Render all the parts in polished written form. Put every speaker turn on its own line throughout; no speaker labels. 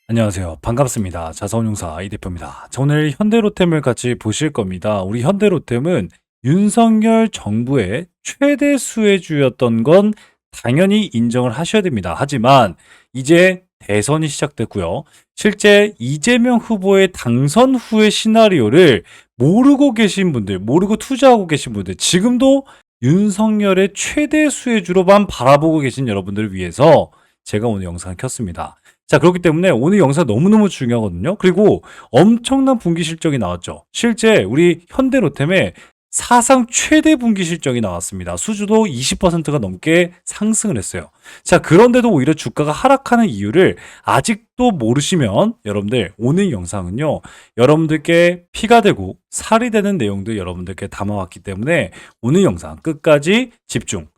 안녕하세요. 반갑습니다. 자산운용사 이 대표입니다. 자, 오늘 현대로템을 같이 보실 겁니다. 우리 현대로템은 윤석열 정부의 최대 수혜주였던 건 당연히 인정을 하셔야 됩니다. 하지만 이제 대선이 시작됐고요. 실제 이재명 후보의 당선 후의 시나리오를 모르고 계신 분들, 모르고 투자하고 계신 분들, 지금도 윤석열의 최대 수혜주로만 바라보고 계신 여러분들을 위해서 제가 오늘 영상을 켰습니다. 자, 그렇기 때문에 오늘 영상 너무너무 중요하거든요. 그리고 엄청난 분기 실적이 나왔죠. 실제 우리 현대로템의 사상 최대 분기 실적이 나왔습니다. 수주도 20%가 넘게 상승을 했어요. 자, 그런데도 오히려 주가가 하락하는 이유를 아직도 모르시면 여러분들 오늘 영상은요, 여러분들께 피가 되고 살이 되는 내용들 여러분들께 담아왔기 때문에 오늘 영상 끝까지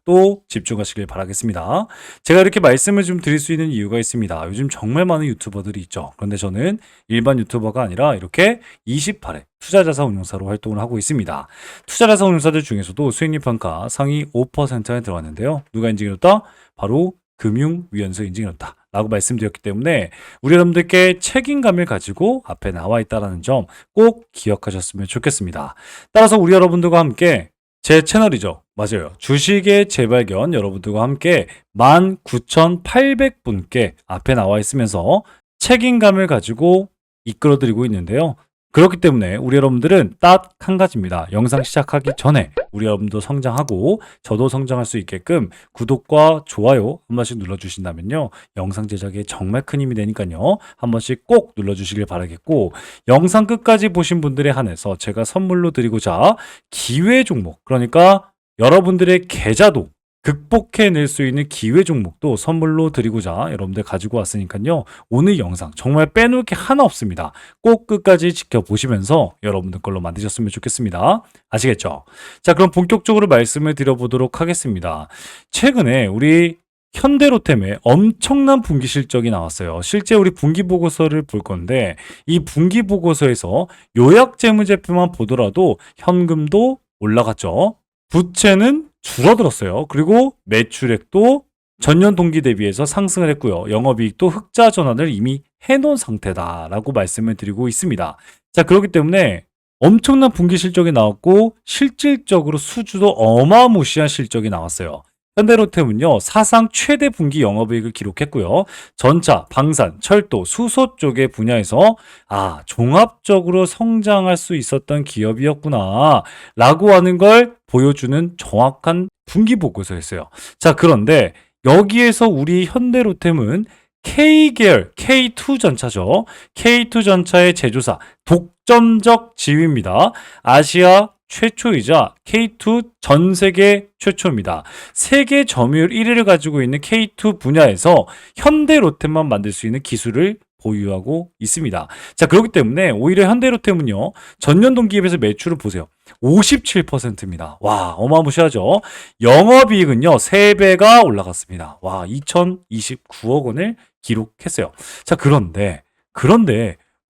또 집중하시길 바라겠습니다. 제가 이렇게 말씀을 좀 드릴 수 있는 이유가 있습니다. 요즘 정말 많은 유튜버들이 있죠. 그런데 저는 일반 유튜버가 아니라 이렇게 28회 투자자산운용사로 활동을 하고 있습니다. 투자자산운용사들 중에서도 수익률 평가 상위 5%에 들어왔는데요. 누가 인증해줬다? 바로 금융위원회 인증해줬다 라고 말씀드렸기 때문에 우리 여러분들께 책임감을 가지고 앞에 나와 있다는 점 꼭 기억하셨으면 좋겠습니다. 따라서 우리 여러분들과 함께 제 채널이죠. 맞아요. 주식의 재발견 여러분들과 함께 19,800분께 앞에 나와 있으면서 책임감을 가지고 이끌어드리고 있는데요. 그렇기 때문에 우리 여러분들은 딱 한 가지입니다. 영상 시작하기 전에 우리 여러분도 성장하고 저도 성장할 수 있게끔 구독과 좋아요 한 번씩 눌러주신다면요. 영상 제작에 정말 큰 힘이 되니까요. 한 번씩 꼭 눌러주시길 바라겠고, 영상 끝까지 보신 분들에 한해서 제가 선물로 드리고자 기회 종목, 그러니까 여러분들의 계좌도 극복해낼 수 있는 기회 종목도 선물로 드리고자 여러분들 가지고 왔으니까요. 오늘 영상 정말 빼놓을 게 하나 없습니다. 꼭 끝까지 지켜보시면서 여러분들 걸로 만드셨으면 좋겠습니다. 아시겠죠? 자, 그럼 본격적으로 말씀을 드려보도록 하겠습니다. 최근에 우리 현대로템에 엄청난 분기 실적이 나왔어요. 실제 우리 분기 보고서를 볼 건데 이 분기 보고서에서 요약 재무제표만 보더라도 현금도 올라갔죠. 부채는 줄어들었어요. 그리고 매출액도 전년 동기 대비해서 상승을 했고요. 영업이익도 흑자 전환을 이미 해놓은 상태다라고 말씀을 드리고 있습니다. 자, 그렇기 때문에 엄청난 분기 실적이 나왔고 실질적으로 수주도 어마무시한 실적이 나왔어요. 현대로템은요, 사상 최대 분기 영업이익을 기록했고요. 전차, 방산, 철도, 수소 쪽의 분야에서 종합적으로 성장할 수 있었던 기업이었구나 라고 하는 걸 보여주는 정확한 분기 보고서였어요. 자, 그런데 여기에서 우리 현대로템은 K계열, K2 전차죠. K2 전차의 제조사, 독점적 지위입니다. 아시아 최초이자 K2 전 세계 최초입니다. 세계 점유율 1위를 가지고 있는 K2 분야에서 현대로템만 만들 수 있는 기술을 보유하고 있습니다. 자, 그렇기 때문에 오히려 현대로템은요, 전년 동기에 비해서 매출을 보세요. 57%입니다. 와, 어마무시하죠? 영업이익은요, 3배가 올라갔습니다. 와, 2029억 원을 기록했어요. 자, 그런데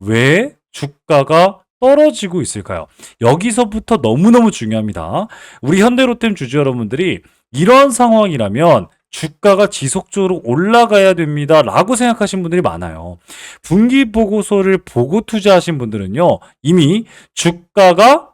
왜 주가가 떨어지고 있을까요? 여기서부터 너무너무 중요합니다. 우리 현대로템 주주 여러분들이 이런 상황이라면 주가가 지속적으로 올라가야 됩니다 라고 생각하신 분들이 많아요. 분기 보고서를 보고 투자하신 분들은요, 이미 주가가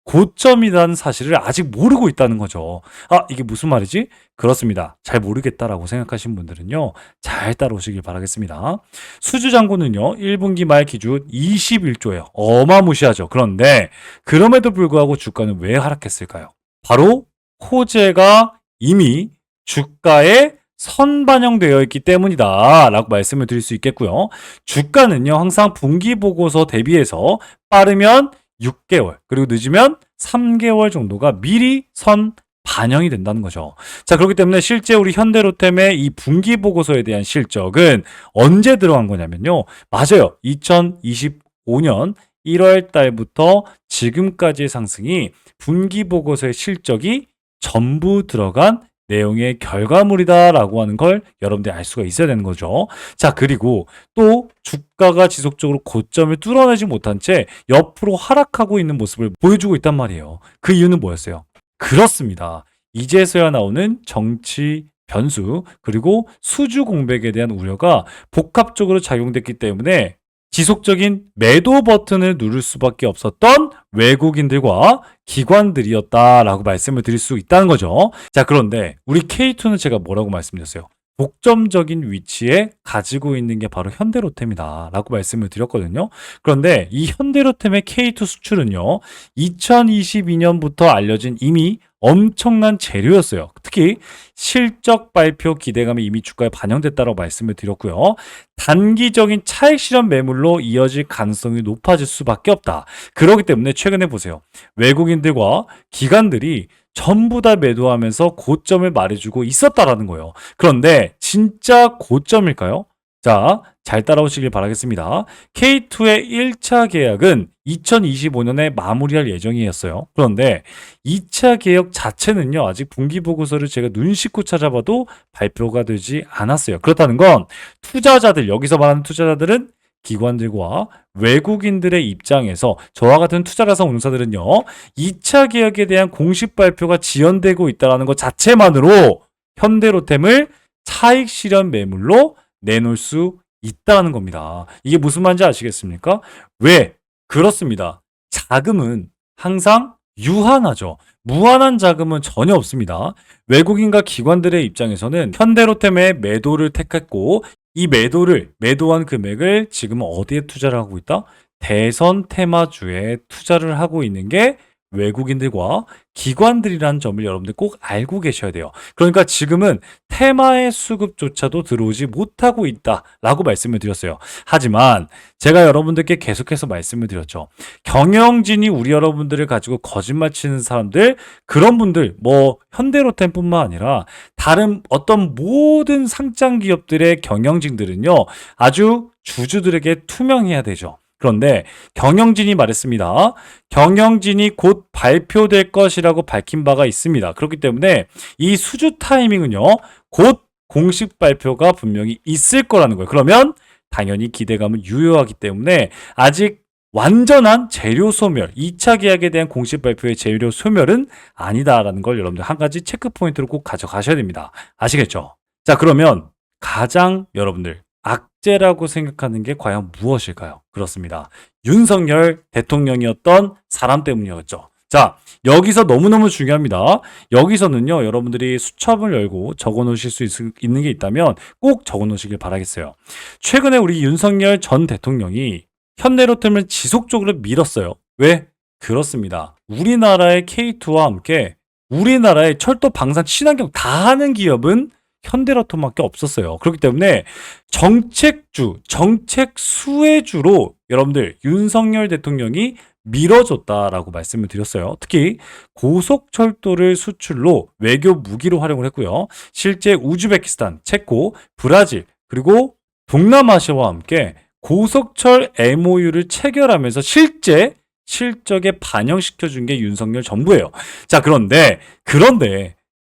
고점이라는 사실을 아직 모르고 있다는 거죠. 이게 무슨 말이지? 그렇습니다. 잘 모르겠다라고 생각하신 분들은요, 잘 따라오시길 바라겠습니다. 수주잔고는요, 1분기 말 기준 21조예요. 어마무시하죠. 그런데 그럼에도 불구하고 주가는 왜 하락했을까요? 바로 호재가 이미 주가에 선반영되어 있기 때문이다 라고 말씀을 드릴 수 있겠고요. 주가는요, 항상 분기 보고서 대비해서 빠르면 6개월, 그리고 늦으면 3개월 정도가 미리 선 반영이 된다는 거죠. 자, 그렇기 때문에 실제 우리 현대로템의 이 분기 보고서에 대한 실적은 언제 들어간 거냐면요. 맞아요. 2025년 1월 달부터 지금까지의 상승이 분기 보고서의 실적이 전부 들어간 내용의 결과물이다라고 하는 걸 여러분들이 알 수가 있어야 되는 거죠. 자, 그리고 또 주가가 지속적으로 고점을 뚫어내지 못한 채 옆으로 하락하고 있는 모습을 보여주고 있단 말이에요. 그 이유는 뭐였어요? 그렇습니다. 이제서야 나오는 정치 변수, 그리고 수주 공백에 대한 우려가 복합적으로 작용됐기 때문에 지속적인 매도 버튼을 누를 수밖에 없었던 외국인들과 기관들이었다라고 말씀을 드릴 수 있다는 거죠. 자, 그런데 우리 K2는 제가 뭐라고 말씀드렸어요? 독점적인 위치에 가지고 있는 게 바로 현대로템이다 라고 말씀을 드렸거든요. 그런데 이 현대로템의 K2 수출은요, 2022년부터 알려진 이미 엄청난 재료였어요. 특히 실적 발표 기대감이 이미 주가에 반영됐다고 말씀을 드렸고요. 단기적인 차익 실현 매물로 이어질 가능성이 높아질 수밖에 없다. 그렇기 때문에 최근에 보세요. 외국인들과 기관들이 전부 다 매도하면서 고점을 말해주고 있었다라는 거예요. 그런데 진짜 고점일까요? 자, 잘 따라오시길 바라겠습니다. K2의 1차 계약은 2025년에 마무리할 예정이었어요. 그런데 2차 계약 자체는요, 아직 분기보고서를 제가 눈 씻고 찾아봐도 발표가 되지 않았어요. 그렇다는 건 투자자들, 여기서 말하는 투자자들은 기관들과 외국인들의 입장에서 저와 같은 투자자산 운용사들은요, 2차 계약에 대한 공식 발표가 지연되고 있다는 것 자체만으로 현대로템을 차익 실현 매물로 내놓을 수 있다는 겁니다. 이게 무슨 말인지 아시겠습니까? 왜? 그렇습니다. 자금은 항상 유한하죠. 무한한 자금은 전혀 없습니다. 외국인과 기관들의 입장에서는 현대로템의 매도를 택했고, 이 매도한 금액을 지금 어디에 투자를 하고 있다? 대선 테마주에 투자를 하고 있는 게 외국인들과 기관들이라는 점을 여러분들 꼭 알고 계셔야 돼요. 그러니까 지금은 테마의 수급조차도 들어오지 못하고 있다라고 말씀을 드렸어요. 하지만 제가 여러분들께 계속해서 말씀을 드렸죠. 경영진이 우리 여러분들을 가지고 거짓말 치는 사람들, 그런 분들, 뭐 현대로템뿐만 아니라 다른 어떤 모든 상장 기업들의 경영진들은요, 아주 주주들에게 투명해야 되죠. 그런데 경영진이 말했습니다. 경영진이 곧 발표될 것이라고 밝힌 바가 있습니다. 그렇기 때문에 이 수주 타이밍은요, 곧 공식 발표가 분명히 있을 거라는 거예요. 그러면 당연히 기대감은 유효하기 때문에 아직 완전한 재료 소멸, 2차 계약에 대한 공식 발표의 재료 소멸은 아니다라는 걸 여러분들 한 가지 체크 포인트로 꼭 가져가셔야 됩니다. 아시겠죠? 자, 그러면 가장 여러분들 악재라고 생각하는 게 과연 무엇일까요? 그렇습니다. 윤석열 대통령이었던 사람 때문이었죠. 자, 여기서 너무너무 중요합니다. 여기서는요, 여러분들이 수첩을 열고 적어 놓으실 수 있는 게 있다면 꼭 적어 놓으시길 바라겠어요. 최근에 우리 윤석열 전 대통령이 현대로템을 지속적으로 밀었어요. 왜? 그렇습니다. 우리나라의 K2와 함께 우리나라의 철도, 방산, 친환경 다 하는 기업은 현대로템밖에 없었어요. 그렇기 때문에 정책주, 정책 수혜주로 여러분들 윤석열 대통령이 밀어줬다라고 말씀을 드렸어요. 특히 고속철도를 수출로 외교 무기로 활용을 했고요. 실제 우즈베키스탄, 체코, 브라질, 그리고 동남아시아와 함께 고속철 MOU를 체결하면서 실제 실적에 반영시켜 준 게 윤석열 정부예요. 자, 그런데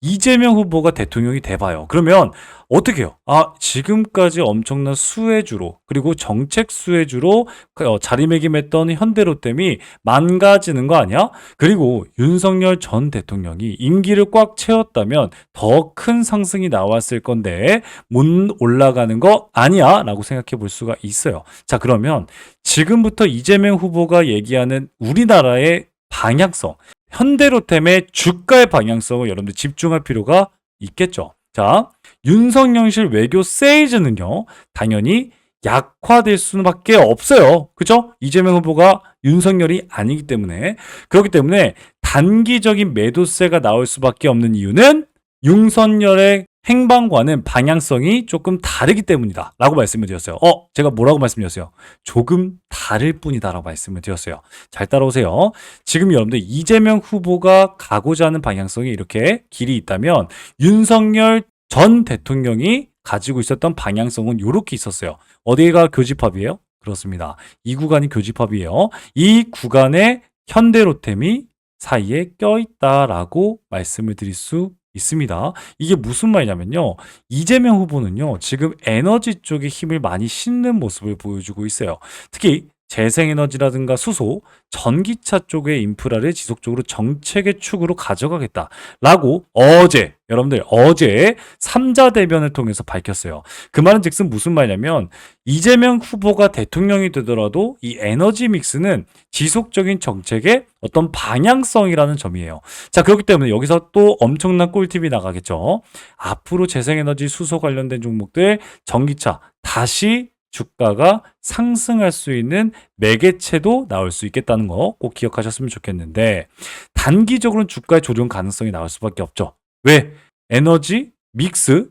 이재명 후보가 대통령이 돼봐요. 그러면 어떻게 해요? 아, 지금까지 엄청난 수혜주로, 그리고 정책 수혜주로 자리매김했던 현대로템이 망가지는 거 아니야? 그리고 윤석열 전 대통령이 임기를 꽉 채웠다면 더 큰 상승이 나왔을 건데 못 올라가는 거 아니야? 라고 생각해 볼 수가 있어요. 자, 그러면 지금부터 이재명 후보가 얘기하는 우리나라의 방향성, 현대로템의 주가의 방향성을 여러분들 집중할 필요가 있겠죠. 자, 윤석열실 외교 세이즈는요, 당연히 약화될 수밖에 없어요. 그죠? 이재명 후보가 윤석열이 아니기 때문에. 그렇기 때문에 단기적인 매도세가 나올 수밖에 없는 이유는 윤석열의 행방과는 방향성이 조금 다르기 때문이다 라고 말씀을 드렸어요. 제가 뭐라고 말씀드렸어요? 조금 다를 뿐이다 라고 말씀을 드렸어요. 잘 따라오세요. 지금 여러분들 이재명 후보가 가고자 하는 방향성이 이렇게 길이 있다면 윤석열 전 대통령이 가지고 있었던 방향성은 이렇게 있었어요. 어디가 교집합이에요? 그렇습니다. 이 구간이 교집합이에요. 이 구간에 현대로템이 사이에 껴있다라고 말씀을 드릴 수 있습니다. 이게 무슨 말이냐면요, 이재명 후보는요, 지금 에너지 쪽에 힘을 많이 싣는 모습을 보여주고 있어요. 특히 재생에너지라든가 수소, 전기차 쪽의 인프라를 지속적으로 정책의 축으로 가져가겠다라고 여러분들 어제 3자 대변을 통해서 밝혔어요. 그 말은 즉슨 무슨 말이냐면 이재명 후보가 대통령이 되더라도 이 에너지 믹스는 지속적인 정책의 어떤 방향성이라는 점이에요. 자, 그렇기 때문에 여기서 또 엄청난 꿀팁이 나가겠죠. 앞으로 재생에너지 수소 관련된 종목들, 전기차 다시 주가가 상승할 수 있는 매개체도 나올 수 있겠다는 거 꼭 기억하셨으면 좋겠는데 단기적으로는 주가의 조정 가능성이 나올 수밖에 없죠. 왜? 에너지, 믹스,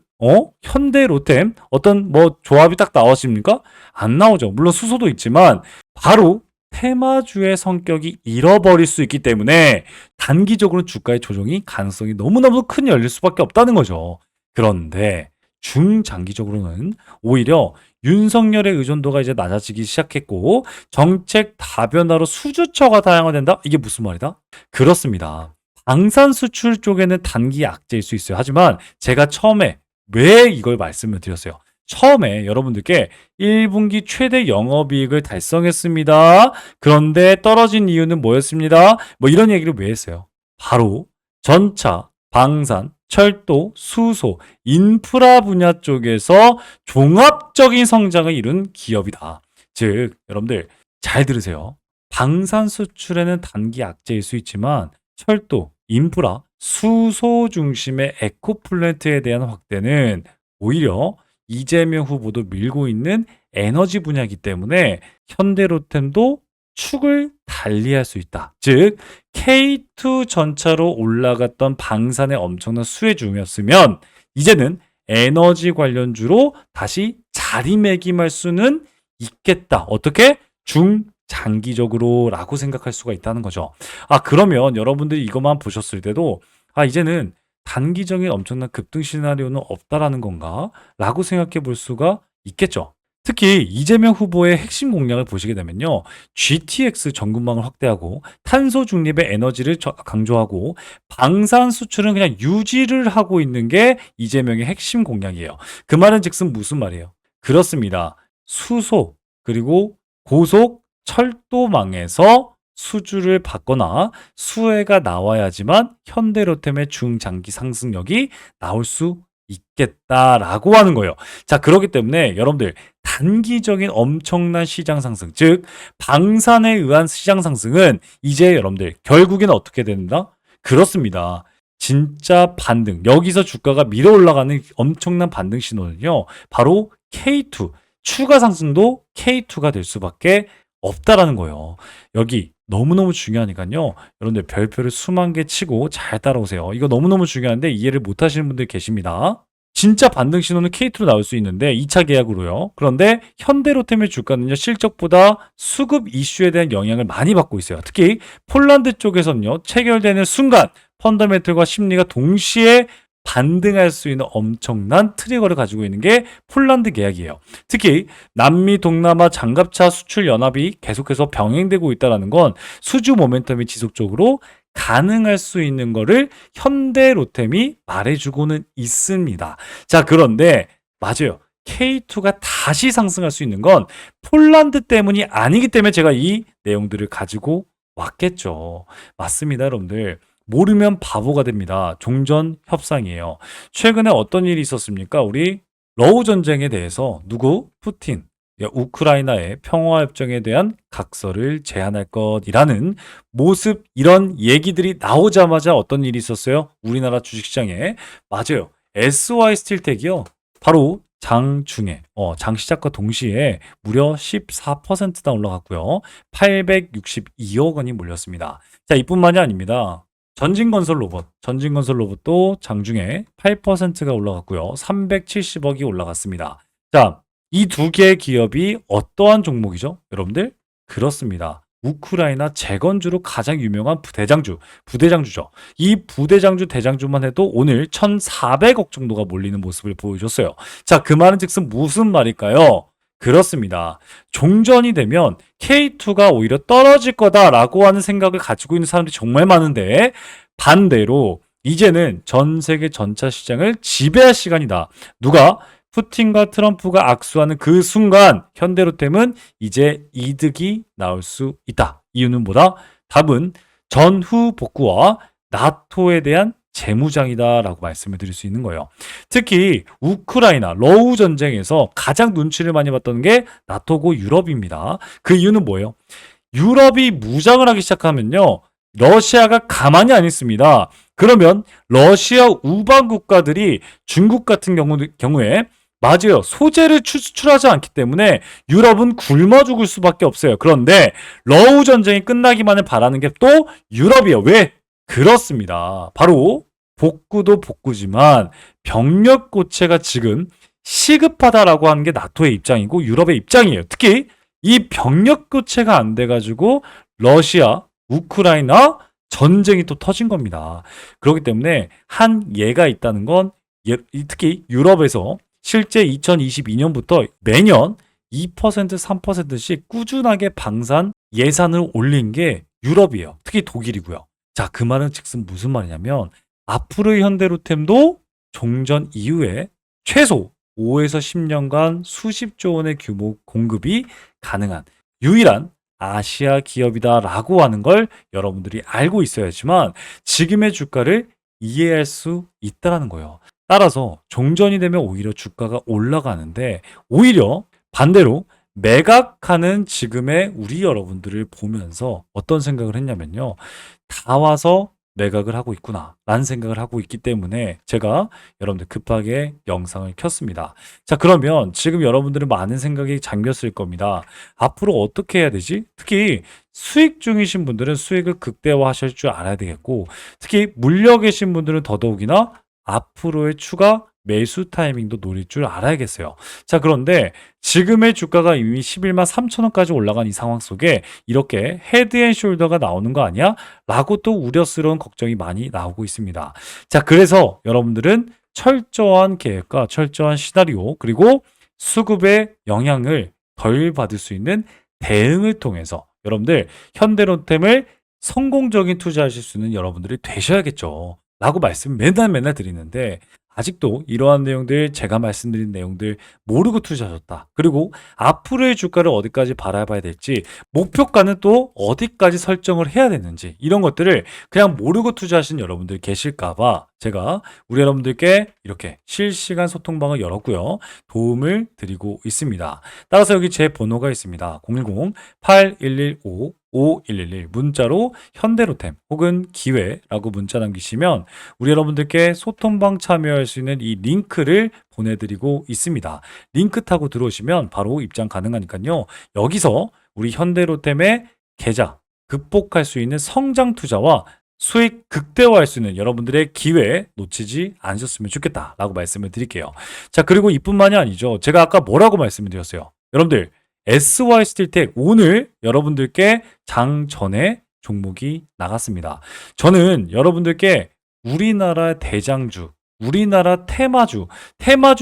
현대, 로템 어떤 뭐 조합이 딱 나오십니까? 안 나오죠. 물론 수소도 있지만 바로 테마주의 성격이 잃어버릴 수 있기 때문에 단기적으로 주가의 조정이 가능성이 너무너무 큰 열릴 수밖에 없다는 거죠. 그런데 중장기적으로는 오히려 윤석열의 의존도가 이제 낮아지기 시작했고 정책 다변화로 수주처가 다양화된다? 이게 무슨 말이다? 그렇습니다. 방산 수출 쪽에는 단기 악재일 수 있어요. 하지만 제가 처음에 왜 이걸 말씀을 드렸어요? 처음에 여러분들께 1분기 최대 영업이익을 달성했습니다. 그런데 떨어진 이유는 뭐였습니다? 뭐 이런 얘기를 왜 했어요? 바로 전차, 방산, 철도, 수소, 인프라 분야 쪽에서 종합적인 성장을 이룬 기업이다. 즉, 여러분들 잘 들으세요. 방산 수출에는 단기 악재일 수 있지만 철도, 인프라, 수소 중심의 에코플랜트에 대한 확대는 오히려 이재명 후보도 밀고 있는 에너지 분야이기 때문에 현대로템도 축을 달리할 수 있다. 즉 K2 전차로 올라갔던 방산의 엄청난 수혜 중이었으면 이제는 에너지 관련주로 다시 자리매김할 수는 있겠다. 어떻게? 중장기적으로 라고 생각할 수가 있다는 거죠. 그러면 여러분들이 이것만 보셨을 때도 이제는 단기적인 엄청난 급등 시나리오는 없다라는 건가? 라고 생각해 볼 수가 있겠죠. 특히 이재명 후보의 핵심 공약을 보시게 되면요. GTX 전군망을 확대하고 탄소 중립의 에너지를 강조하고 방산 수출은 그냥 유지를 하고 있는 게 이재명의 핵심 공약이에요. 그 말은 즉슨 무슨 말이에요? 그렇습니다. 수소 그리고 고속 철도망에서 수주를 받거나 수혜가 나와야지만 현대로템의 중장기 상승력이 나올 수 있겠다라고 하는 거예요. 자, 그렇기 때문에 여러분들 단기적인 엄청난 시장 상승, 즉 방산에 의한 시장 상승은 이제 여러분들 결국에는 어떻게 된다? 그렇습니다. 진짜 반등, 여기서 주가가 밀어 올라가는 엄청난 반등 신호는요. 바로 K2, 추가 상승도 K2가 될 수밖에 없다라는 거예요. 여기 너무너무 중요하니까요. 여러분들 별표를 수만 개 치고 잘 따라오세요. 이거 너무너무 중요한데 이해를 못 하시는 분들 계십니다. 진짜 반등 신호는 K2로 나올 수 있는데 2차 계약으로요. 그런데 현대로템의 주가는요. 실적보다 수급 이슈에 대한 영향을 많이 받고 있어요. 특히 폴란드 쪽에서는요. 체결되는 순간 펀더멘털과 심리가 동시에 반등할 수 있는 엄청난 트리거를 가지고 있는 게 폴란드 계약이에요. 특히 남미 동남아 장갑차 수출 연합이 계속해서 병행되고 있다는 건 수주 모멘텀이 지속적으로 가능할 수 있는 거를 현대로템이 말해주고는 있습니다. 자, 그런데 맞아요. K2가 다시 상승할 수 있는 건 폴란드 때문이 아니기 때문에 제가 이 내용들을 가지고 왔겠죠. 맞습니다, 여러분들. 모르면 바보가 됩니다. 종전 협상이에요. 최근에 어떤 일이 있었습니까? 우리 러우 전쟁에 대해서 푸틴, 우크라이나의 평화협정에 대한 각서를 제안할 것이라는 모습, 이런 얘기들이 나오자마자 어떤 일이 있었어요? 우리나라 주식시장에. 맞아요. SY 스틸텍이요. 바로 장중에 장 시작과 동시에 무려 14%나 올라갔고요. 862억 원이 몰렸습니다. 자, 이뿐만이 아닙니다. 전진건설 로봇도 장중에 8%가 올라갔고요. 370억이 올라갔습니다. 자, 이 두 개의 기업이 어떠한 종목이죠? 여러분들? 그렇습니다. 우크라이나 재건주로 가장 유명한 부대장주죠. 이 부대장주, 대장주만 해도 오늘 1,400억 정도가 몰리는 모습을 보여줬어요. 자, 그 말은 즉슨 무슨 말일까요? 그렇습니다. 종전이 되면 K2가 오히려 떨어질 거다라고 하는 생각을 가지고 있는 사람들이 정말 많은데 반대로 이제는 전 세계 전차 시장을 지배할 시간이다. 누가? 푸틴과 트럼프가 악수하는 그 순간 현대로템은 이제 이득이 나올 수 있다. 이유는 뭐다? 답은 전후 복구와 나토에 대한 재무장이다라고 말씀을 드릴 수 있는 거예요. 특히 우크라이나 러우 전쟁에서 가장 눈치를 많이 봤던 게 나토고 유럽입니다. 그 이유는 뭐예요? 유럽이 무장을 하기 시작하면요, 러시아가 가만히 안 있습니다. 그러면 러시아 우방 국가들이 중국 같은 경우에 맞아요, 소재를 수출하지 않기 때문에 유럽은 굶어 죽을 수밖에 없어요. 그런데 러우 전쟁이 끝나기만을 바라는 게 또 유럽이에요. 왜? 그렇습니다. 바로 복구도 복구지만 병력 고체가 지금 시급하다라고 하는 게 나토의 입장이고 유럽의 입장이에요. 특히 이 병력 교체가 안 돼가지고 러시아, 우크라이나 전쟁이 또 터진 겁니다. 그렇기 때문에 한 예가 있다는 건 특히 유럽에서 실제 2022년부터 매년 2%, 3%씩 꾸준하게 방산 예산을 올린 게 유럽이에요. 특히 독일이고요. 자, 그 말은 즉슨 무슨 말이냐면 앞으로의 현대로템도 종전 이후에 최소 5에서 10년간 수십조 원의 규모 공급이 가능한 유일한 아시아 기업이다라고 하는 걸 여러분들이 알고 있어야지만 지금의 주가를 이해할 수 있다는 거예요. 따라서 종전이 되면 오히려 주가가 올라가는데 오히려 반대로 매각하는 지금의 우리 여러분들을 보면서 어떤 생각을 했냐면요, 다 와서 매각을 하고 있구나 라는 생각을 하고 있기 때문에 제가 여러분들 급하게 영상을 켰습니다. 자, 그러면 지금 여러분들은 많은 생각이 잠겼을 겁니다. 앞으로 어떻게 해야 되지? 특히 수익 중이신 분들은 수익을 극대화하실 줄 알아야 되겠고, 특히 물려 계신 분들은 더더욱이나 앞으로의 추가 매수 타이밍도 노릴 줄 알아야겠어요. 자, 그런데 지금의 주가가 이미 11만 3천 원까지 올라간 이 상황 속에 이렇게 헤드앤숄더가 나오는 거 아니야? 라고 또 우려스러운 걱정이 많이 나오고 있습니다. 자, 그래서 여러분들은 철저한 계획과 철저한 시나리오 그리고 수급의 영향을 덜 받을 수 있는 대응을 통해서 여러분들 현대로템을 성공적인 투자하실 수 있는 여러분들이 되셔야겠죠. 라고 말씀 맨날 드리는데 아직도 이러한 내용들, 제가 말씀드린 내용들 모르고 투자하셨다. 그리고 앞으로의 주가를 어디까지 바라봐야 될지, 목표가는 또 어디까지 설정을 해야 되는지 이런 것들을 그냥 모르고 투자하신 여러분들 계실까봐 제가 우리 여러분들께 이렇게 실시간 소통방을 열었고요. 도움을 드리고 있습니다. 따라서 여기 제 번호가 있습니다. 010-8115-5111 문자로 현대로템 혹은 기회라고 문자 남기시면 우리 여러분들께 소통방 참여할 수 있는 이 링크를 보내드리고 있습니다. 링크 타고 들어오시면 바로 입장 가능하니까요. 여기서 우리 현대로템의 계좌 극복할 수 있는 성장 투자와 수익 극대화할 수 있는 여러분들의 기회 놓치지 않으셨으면 좋겠다라고 말씀을 드릴게요. 자, 그리고 이뿐만이 아니죠. 제가 아까 뭐라고 말씀을 드렸어요. 여러분들 SY 스틸텍 오늘 여러분들께 장 전에 종목이 나갔습니다. 저는 여러분들께 우리나라 대장주, 우리나라 테마주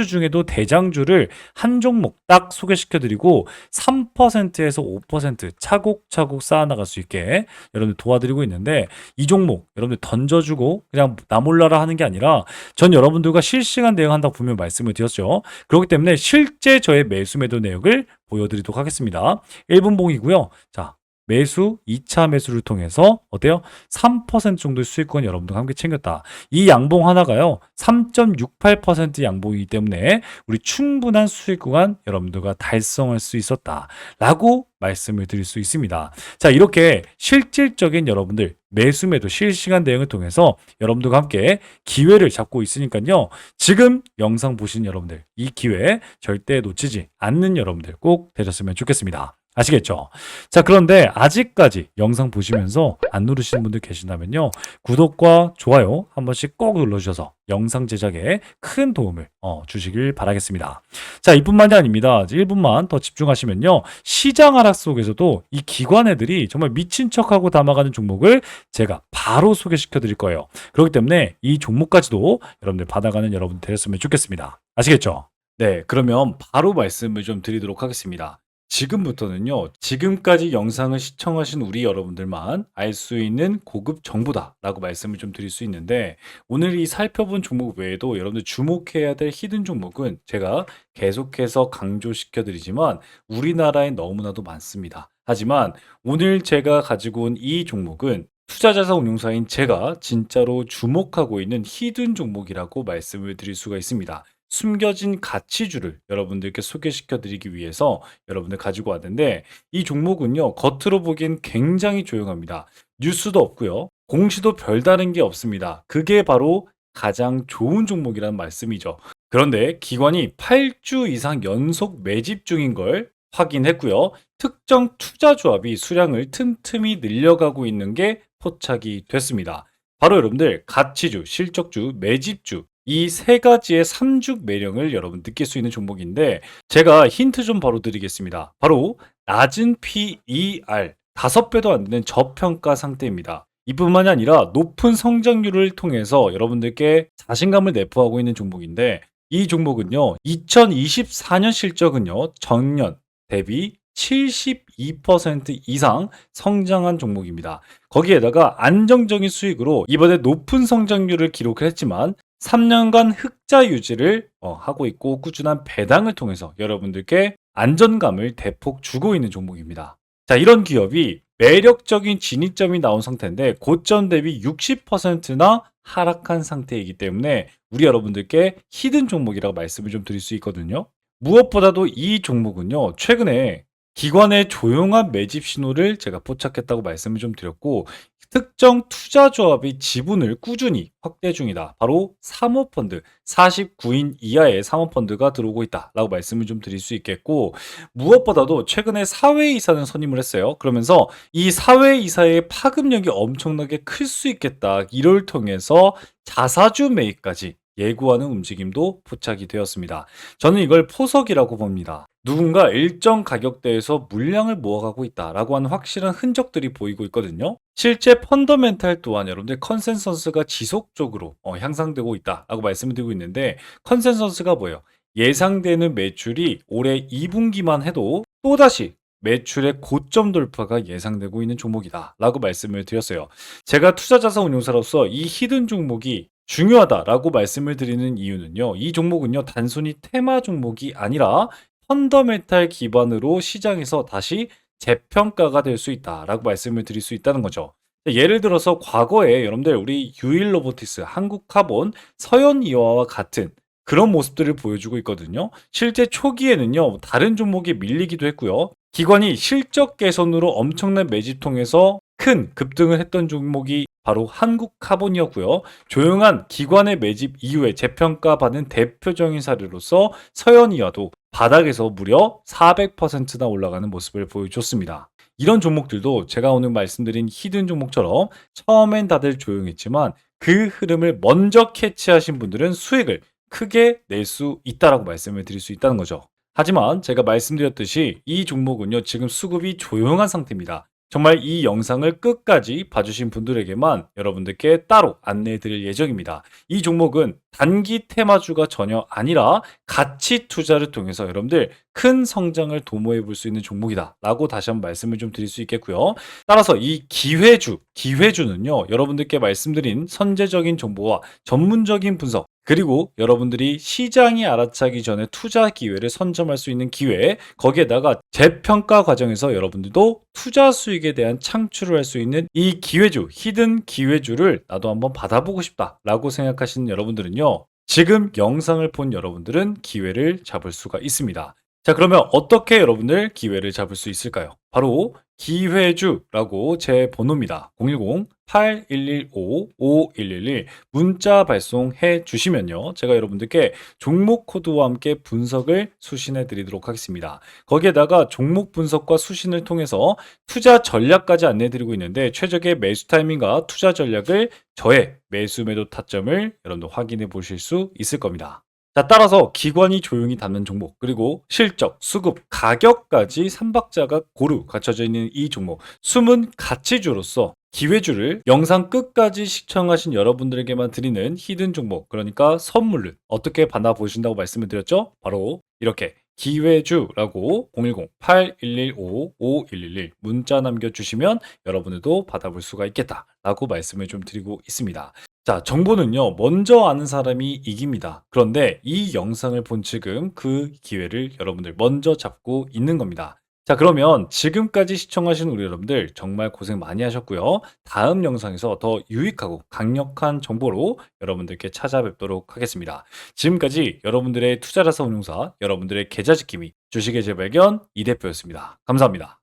중에도 대장주를 한 종목 딱 소개시켜드리고 3%에서 5% 차곡차곡 쌓아나갈 수 있게 여러분들 도와드리고 있는데, 이 종목 여러분들 던져주고 그냥 나 몰라라 하는 게 아니라 전 여러분들과 실시간 대응한다고 분명히 말씀을 드렸죠. 그렇기 때문에 실제 저의 매수 매도 내역을 보여드리도록 하겠습니다. 1분 봉이고요. 자, 매수 2차 매수를 통해서 어때요? 3% 정도의 수익권 여러분들과 함께 챙겼다. 이 양봉 하나가요 3.68% 양봉이기 때문에 우리 충분한 수익 구간 여러분들과 달성할 수 있었다 라고 말씀을 드릴 수 있습니다. 자, 이렇게 실질적인 여러분들 매수 매도 실시간 대응을 통해서 여러분들과 함께 기회를 잡고 있으니까요, 지금 영상 보신 여러분들 이 기회 절대 놓치지 않는 여러분들 꼭 되셨으면 좋겠습니다. 아시겠죠? 자, 그런데 아직까지 영상 보시면서 안 누르시는 분들 계신다면요, 구독과 좋아요 한 번씩 꼭 눌러주셔서 영상 제작에 큰 도움을 주시길 바라겠습니다. 자, 이뿐만이 아닙니다. 1분만 더 집중하시면요, 시장 하락 속에서도 이 기관 애들이 정말 미친 척하고 담아가는 종목을 제가 바로 소개시켜 드릴 거예요. 그렇기 때문에 이 종목까지도 여러분들 받아가는 여러분 되셨으면 좋겠습니다. 아시겠죠? 네, 그러면 바로 말씀을 좀 드리도록 하겠습니다. 지금부터는요, 지금까지 영상을 시청하신 우리 여러분들만 알 수 있는 고급 정보다라고 말씀을 좀 드릴 수 있는데, 오늘 이 살펴본 종목 외에도 여러분들 주목해야 될 히든 종목은 제가 계속해서 강조시켜 드리지만 우리나라에 너무나도 많습니다. 하지만 오늘 제가 가지고 온 이 종목은 투자자산 운용사인 제가 진짜로 주목하고 있는 히든 종목이라고 말씀을 드릴 수가 있습니다. 숨겨진 가치주를 여러분들께 소개시켜 드리기 위해서 여러분들 가지고 왔는데, 이 종목은요, 겉으로 보기엔 굉장히 조용합니다. 뉴스도 없고요. 공시도 별다른 게 없습니다. 그게 바로 가장 좋은 종목이라는 말씀이죠. 그런데 기관이 8주 이상 연속 매집 중인 걸 확인했고요. 특정 투자 조합이 수량을 틈틈이 늘려가고 있는 게 포착이 됐습니다. 바로 여러분들 가치주, 실적주, 매집주 이 세 가지의 삼죽 매력을 여러분 느낄 수 있는 종목인데, 제가 힌트 좀 바로 드리겠습니다. 바로 낮은 PER 5배도 안 되는 저평가 상태입니다. 이뿐만이 아니라 높은 성장률을 통해서 여러분들께 자신감을 내포하고 있는 종목인데, 이 종목은요 2024년 실적은요 전년 대비 72% 이상 성장한 종목입니다. 거기에다가 안정적인 수익으로 이번에 높은 성장률을 기록을 했지만 3년간 흑자 유지를 하고 있고, 꾸준한 배당을 통해서 여러분들께 안전감을 대폭 주고 있는 종목입니다. 자, 이런 기업이 매력적인 진입점이 나온 상태인데 고점 대비 60%나 하락한 상태이기 때문에 우리 여러분들께 히든 종목이라고 말씀을 좀 드릴 수 있거든요. 무엇보다도 이 종목은요, 최근에 기관의 조용한 매집 신호를 제가 포착했다고 말씀을 좀 드렸고, 특정 투자 조합이 지분을 꾸준히 확대 중이다. 바로 사모펀드, 49인 이하의 사모펀드가 들어오고 있다라고 말씀을 좀 드릴 수 있겠고, 무엇보다도 최근에 사회이사는 선임을 했어요. 그러면서 이 사회이사의 파급력이 엄청나게 클 수 있겠다. 이를 통해서 자사주 매입까지 예고하는 움직임도 포착이 되었습니다. 저는 이걸 포석이라고 봅니다. 누군가 일정 가격대에서 물량을 모아가고 있다라고 하는 확실한 흔적들이 보이고 있거든요. 실제 펀더멘탈 또한 여러분들 컨센서스가 지속적으로 향상되고 있다라고 말씀을 드리고 있는데, 컨센서스가 뭐예요? 예상되는 매출이 올해 2분기만 해도 또다시 매출의 고점 돌파가 예상되고 있는 종목이다라고 말씀을 드렸어요. 제가 투자자산 운용사로서 이 히든 종목이 중요하다라고 말씀을 드리는 이유는요, 이 종목은요 단순히 테마 종목이 아니라 펀더멘탈 기반으로 시장에서 다시 재평가가 될 수 있다라고 말씀을 드릴 수 있다는 거죠. 예를 들어서 과거에 여러분들 우리 유일로보티스, 한국카본, 서현이와와 같은 그런 모습들을 보여주고 있거든요. 실제 초기에는요 다른 종목이 밀리기도 했고요. 기관이 실적 개선으로 엄청난 매집 통해서 큰 급등을 했던 종목이 바로 한국카본이었고요. 조용한 기관의 매집 이후에 재평가받은 대표적인 사례로서 서현이와도 바닥에서 무려 400%나 올라가는 모습을 보여줬습니다. 이런 종목들도 제가 오늘 말씀드린 히든 종목처럼 처음엔 다들 조용했지만 그 흐름을 먼저 캐치하신 분들은 수익을 크게 낼 수 있다라고 말씀을 드릴 수 있다는 거죠. 하지만 제가 말씀드렸듯이 이 종목은요 지금 수급이 조용한 상태입니다. 정말 이 영상을 끝까지 봐주신 분들에게만 여러분들께 따로 안내해 드릴 예정입니다. 이 종목은 단기 테마주가 전혀 아니라 가치 투자를 통해서 여러분들 큰 성장을 도모해 볼 수 있는 종목이다 라고 다시 한번 말씀을 좀 드릴 수 있겠고요. 따라서 이 기회주는요 여러분들께 말씀드린 선제적인 정보와 전문적인 분석, 그리고 여러분들이 시장이 알아차기 전에 투자 기회를 선점할 수 있는 기회, 거기에다가 재평가 과정에서 여러분들도 투자 수익에 대한 창출을 할 수 있는 이 기회주, 히든 기회주를 나도 한번 받아보고 싶다라고 생각하시는 여러분들은요, 지금 영상을 본 여러분들은 기회를 잡을 수가 있습니다. 자, 그러면 어떻게 여러분들 기회를 잡을 수 있을까요? 바로 기회주라고 제 번호입니다. 010-8115-5111 문자 발송해 주시면요, 제가 여러분들께 종목 코드와 함께 분석을 수신해 드리도록 하겠습니다. 거기에다가 종목 분석과 수신을 통해서 투자 전략까지 안내 드리고 있는데, 최적의 매수 타이밍과 투자 전략을 저의 매수 매도 타점을 여러분들 확인해 보실 수 있을 겁니다. 자, 따라서 기관이 조용히 담는 종목, 그리고 실적, 수급, 가격까지 삼박자가 고루 갖춰져 있는 이 종목, 숨은 가치주로서 기회주를 영상 끝까지 시청하신 여러분들에게만 드리는 히든 종목, 그러니까 선물을 어떻게 받아보신다고 말씀을 드렸죠? 바로 이렇게 기회주라고 010-8115-5111 문자 남겨주시면 여러분들도 받아볼 수가 있겠다라고 말씀을 좀 드리고 있습니다. 자, 정보는요, 먼저 아는 사람이 이깁니다. 그런데 이 영상을 본 지금 그 기회를 여러분들 먼저 잡고 있는 겁니다. 자, 그러면 지금까지 시청하신 우리 여러분들 정말 고생 많이 하셨고요. 다음 영상에서 더 유익하고 강력한 정보로 여러분들께 찾아뵙도록 하겠습니다. 지금까지 여러분들의 투자라서 운용사, 여러분들의 계좌 지킴이, 주식의 재발견 이 대표였습니다. 감사합니다.